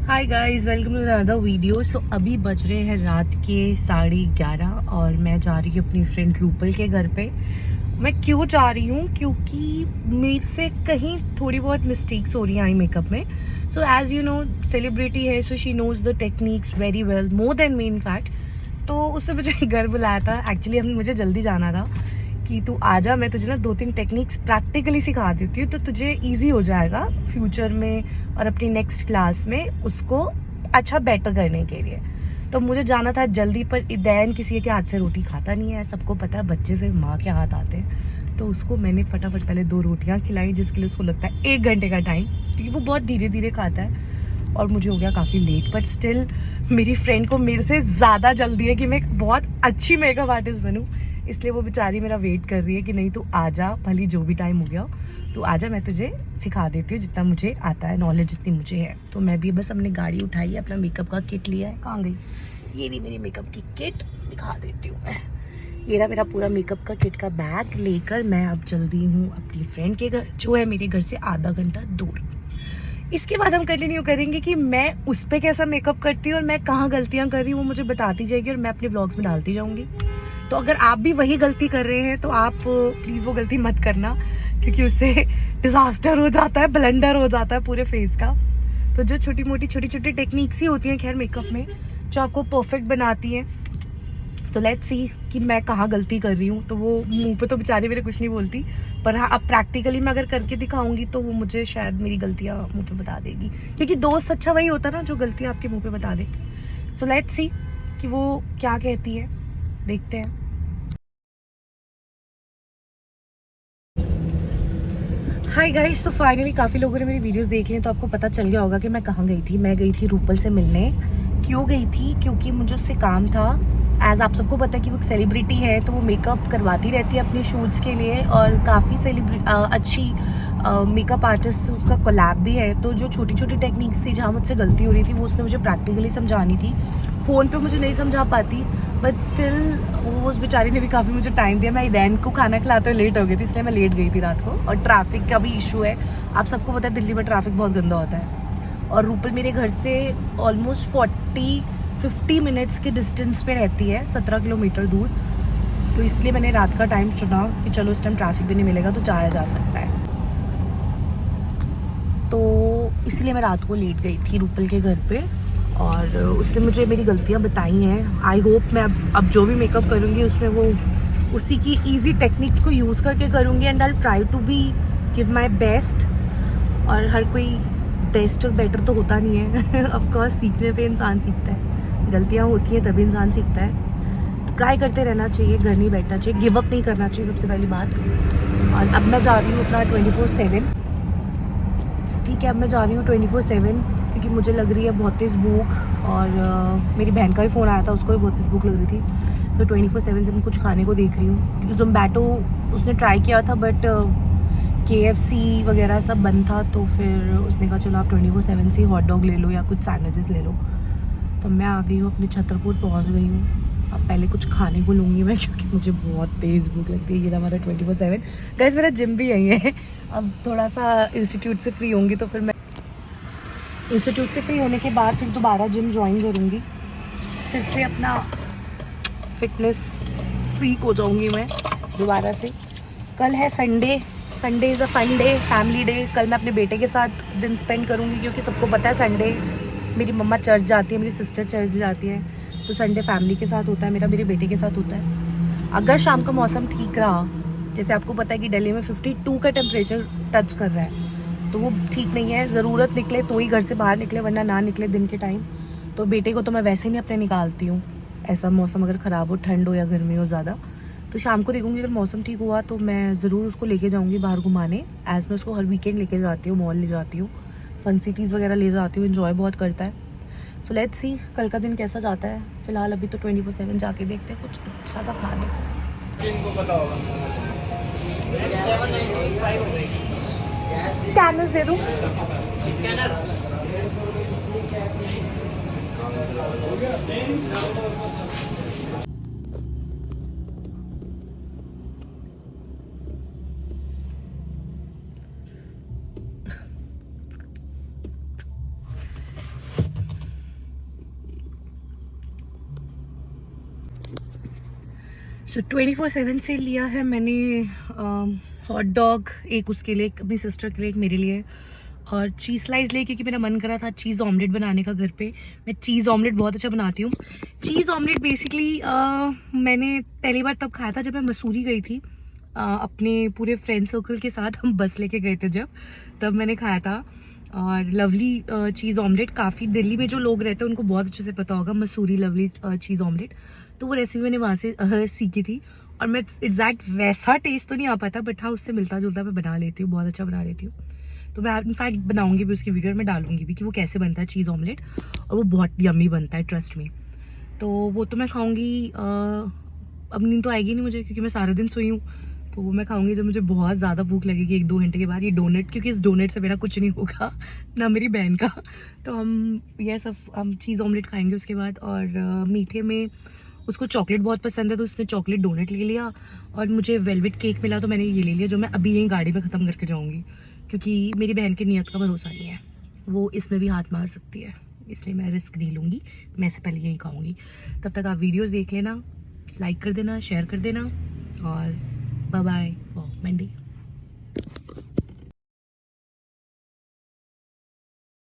Hi guys, welcome to another video. So अभी बज रहे हैं रात के 11:30 और मैं जा रही हूँ अपनी फ्रेंड रूपल के घर पे। मैं क्यों जा रही हूँ? क्योंकि मेरे से कहीं थोड़ी बहुत मिस्टेक्स हो रही हैं आई मेकअप में। So as you know, celebrity है, so she knows the techniques very well, more than me in fact. तो उसने मुझे घर बुलाया था। एक्चुअली मुझे जल्दी जाना था कि तू आजा, मैं तुझे ना 2-3 टेक्निक्स प्रैक्टिकली सिखा देती हूँ, तो तुझे इजी हो जाएगा फ्यूचर में और अपनी नेक्स्ट क्लास में उसको अच्छा बेटर करने के लिए। तो मुझे जाना था जल्दी, पर दैन किसी के हाथ से रोटी खाता नहीं है, सबको पता है, बच्चे से माँ के हाथ आते हैं। तो उसको मैंने फटाफट पहले 2 रोटियाँ खिलाई, जिसके लिए उसको लगता है 1 घंटे का टाइम, क्योंकि वो बहुत धीरे धीरे खाता है। और मुझे हो गया काफ़ी लेट, पर स्टिल मेरी फ्रेंड को मेरे से ज़्यादा जल्दी है कि मैं एक बहुत अच्छी मेकअप आर्टिस्ट बनूँ, इसलिए वो बेचारी मेरा वेट कर रही है कि नहीं तू आजा, भले जो भी टाइम हो गया तो आजा, मैं तुझे सिखा देती हूँ जितना मुझे आता है, नॉलेज जितनी मुझे है। तो मैं भी बस अपनी गाड़ी उठाई है, अपना मेकअप का किट लिया है। कहाँ गई? ये रही मेरी मेकअप की किट, दिखा देती हूँ मैं। ये रहा मेरा पूरा मेकअप का किट का बैग लेकर मैं अब जल्दी हूँ अपनी फ्रेंड के घर, जो है मेरे घर से आधा घंटा दूर। इसके बाद हम कंटिन्यू करेंगे कि मैं उस पर कैसा मेकअप करती हूँ और मैं कहाँ गलतियाँ कर रही हूँ, वो मुझे बताती जाएगी और मैं अपने व्लॉग्स में डालती जाऊँगी। तो अगर आप भी वही गलती कर रहे हैं तो आप प्लीज़ वो गलती मत करना, क्योंकि उससे डिज़ास्टर हो जाता है, ब्लंडर हो जाता है पूरे फेस का। तो जो छोटी छोटी टेक्निक्स ही होती हैं खैर मेकअप में, जो आपको परफेक्ट बनाती हैं। तो लेट्स सी कि मैं कहाँ गलती कर रही हूँ। तो वो मुंह पे तो बेचारी मेरे कुछ नहीं बोलती, पर हाँ, अब प्रैक्टिकली मैं अगर करके दिखाऊंगी तो वो मुझे शायद मेरी गलतियाँ मुंह पे बता देगी, क्योंकि दोस्त अच्छा वही होता है ना जो गलतियाँ आपके मुंह पे बता दे। सो लेट्स सी कि वो क्या कहती है, देखते हैं। हाय गाइस, तो फाइनली काफ़ी लोगों ने मेरी वीडियोस देख ली, तो आपको पता चल गया होगा कि मैं कहाँ गई थी। मैं गई थी रूपल से मिलने। क्यों गई थी? क्योंकि मुझे उससे काम था। एज आप सबको पता है कि वो एक सेलिब्रिटी है, तो वो मेकअप करवाती रहती है अपने शूट्स के लिए, और काफ़ी अच्छी मेकअप आर्टिस्ट उसका कोलैब भी है। तो जो छोटी छोटी टेक्निक्स थी जहाँ मुझसे गलती हो रही थी, वो उसने मुझे प्रैक्टिकली समझानी थी। फ़ोन पे मुझे नहीं समझा पाती, बट स्टिल वो उस बेचारी ने भी काफ़ी मुझे टाइम दिया। मैं ईदैन को खाना खिलाते हुए लेट हो गई थी, इसलिए मैं लेट गई थी रात को। और ट्रैफिक का भी इशू है, आप सबको पता है दिल्ली में ट्रैफिक बहुत गंदा होता है। और रूपल मेरे घर से ऑलमोस्ट 40-50 मिनट्स के डिस्टेंस पे रहती है, 17 किलोमीटर दूर। तो इसलिए मैंने रात का टाइम चुना कि चलो इस टाइम ट्रैफिक भी नहीं मिलेगा तो जाया जा सकता है। तो इसलिए मैं रात को लेट गई थी रूपल के घर पे, और उसने मुझे मेरी गलतियाँ बताई हैं। आई होप मैं अब जो भी मेकअप करूँगी उसमें वो उसी की इजी टेक्निक्स को यूज़ करके करूँगी, and I try to be give my best. और हर कोई बेस्ट और बेटर तो होता नहीं है ऑफ कोर्स सीखने पे इंसान सीखता है, गलतियाँ होती हैं तभी इंसान सीखता है। तो ट्राई करते रहना चाहिए, घर नहीं बैठना चाहिए, गिव अप नहीं करना चाहिए सबसे पहली बात। और अब मैं जा रही हूँ अपना 24/7। ठीक है, अब मैं जा रही हूँ 24/7, क्योंकि मुझे लग रही है बहुत तेज़ भूख। और मेरी बहन का भी फ़ोन आया था, उसको भी बहुत तेज़ भूख लग रही थी। तो 24/7 से मैं कुछ खाने को देख रही हूँ, क्योंकि ज़ोमैटो उसने ट्राई किया था, बट KFC वगैरह सब बंद था। तो फिर उसने कहा चलो आप 24/7 से हॉट डॉग ले लो या कुछ सैंडविचेस ले लो। तो मैं आ गई हूँ, अपने छतरपुर पहुँच गई हूँ। अब पहले कुछ खाने को लूँगी मैं, क्योंकि मुझे बहुत तेज़ भूख लगती है। ये हमारा 24/7 गाइस, मेरा जिम भी यही है। अब थोड़ा सा इंस्टीट्यूट से फ्री होंगी तो फिर मैं इंस्टीट्यूट से फ्री होने के बाद फिर दोबारा जिम ज्वाइन करूँगी, फिर से अपना फिटनेस फ्रीक हो जाऊँगी मैं दोबारा से। कल है Sunday, Sunday is a fun day, family day. कल मैं अपने बेटे के साथ दिन स्पेंड करूँगी, क्योंकि सबको पता है संडे मेरी मम्मा चर्च जाती है, मेरी सिस्टर चर्च जाती है। तो संडे फैमिली के साथ होता है मेरा, मेरे बेटे के साथ होता है। अगर शाम का मौसम ठीक रहा, जैसे आपको पता है कि दिल्ली में 52 का टेम्परेचर टच कर रहा है, तो वो ठीक नहीं है। ज़रूरत निकले तो ही घर से बाहर निकले, वरना ना निकले दिन के टाइम। तो बेटे को तो मैं वैसे नहीं अपने निकालती हूँ, ऐसा मौसम अगर ख़राब हो, ठंड हो या गर्मी हो ज़्यादा। तो शाम को देखूँगी, अगर मौसम ठीक हुआ तो मैं ज़रूर उसको लेके जाऊँगी बाहर घुमाने। एज़ मैं उसको हर वीकेंड लेके जाती हूँ, मॉल ले जाती हूँ, फन सिटीज़ वगैरह ले जाती हूँ, इन्जॉय बहुत करता है। सो लेट्स सी कल का दिन कैसा जाता है। फिलहाल अभी तो 24/7 जाके देखते हैं कुछ अच्छा सा खाने को। इनको पता होगा। स्कैनर्स दे दूँ? सो 24/7 से लिया है मैंने हॉट डॉग, एक उसके लिए, एक अपनी सिस्टर के लिए, एक मेरे लिए, और चीज़ स्लाइस ले, क्योंकि मेरा मन करा था चीज़ ऑमलेट बनाने का घर पे। मैं चीज़ ऑमलेट बहुत अच्छा बनाती हूँ। चीज़ ऑमलेट बेसिकली मैंने पहली बार तब खाया था जब मैं मसूरी गई थी, अपने पूरे फ्रेंड सर्कल के साथ हम बस लेके गए थे जब, तब मैंने खाया था। और लवली चीज़ ऑमलेट, काफ़ी दिल्ली में जो लोग रहते हैं उनको बहुत अच्छे से पता होगा मसूरी लवली चीज़ ऑमलेट। तो वो रेसिपी मैंने वहाँ से सीखी थी, और मैं एग्जैक्ट वैसा टेस्ट तो नहीं आ पाता, बट हाँ उससे मिलता जुलता मैं बना लेती हूँ, बहुत अच्छा बना लेती हूँ। तो मैं इनफैक्ट बनाऊंगी भी उसकी वीडियो, और मैं डालूंगी भी कि वो कैसे बनता है चीज़ ऑमलेट, और वो बहुत यम्मी बनता है, ट्रस्ट मी। तो वो तो मैं खाऊंगी, अब नींद तो आएगी नहीं मुझे क्योंकि मैं सारा दिन सोई हूँ। तो वो मैं खाऊंगी जब मुझे बहुत ज़्यादा भूख लगेगी, 1-2 घंटे के बाद। ये डोनट, क्योंकि इस डोनट से मेरा कुछ नहीं होगा ना मेरी बहन का। तो हम चीज़ ऑमलेट खाएंगे उसके बाद। और मीठे में उसको चॉकलेट बहुत पसंद है, तो उसने चॉकलेट डोनट ले लिया, और मुझे वेलवेट केक मिला तो मैंने ये ले लिया, जो मैं अभी यहीं गाड़ी में ख़त्म करके जाऊँगी, क्योंकि मेरी बहन की नीयत का भरोसा नहीं है, वो इसमें भी हाथ मार सकती है, इसलिए मैं रिस्क नहीं लूँगी। मैं इससे पहले यहीं खाऊँगी। तब तक आप वीडियोज़ देख लेना, लाइक कर देना, शेयर कर देना, और बाय बाय फॉर मंडे।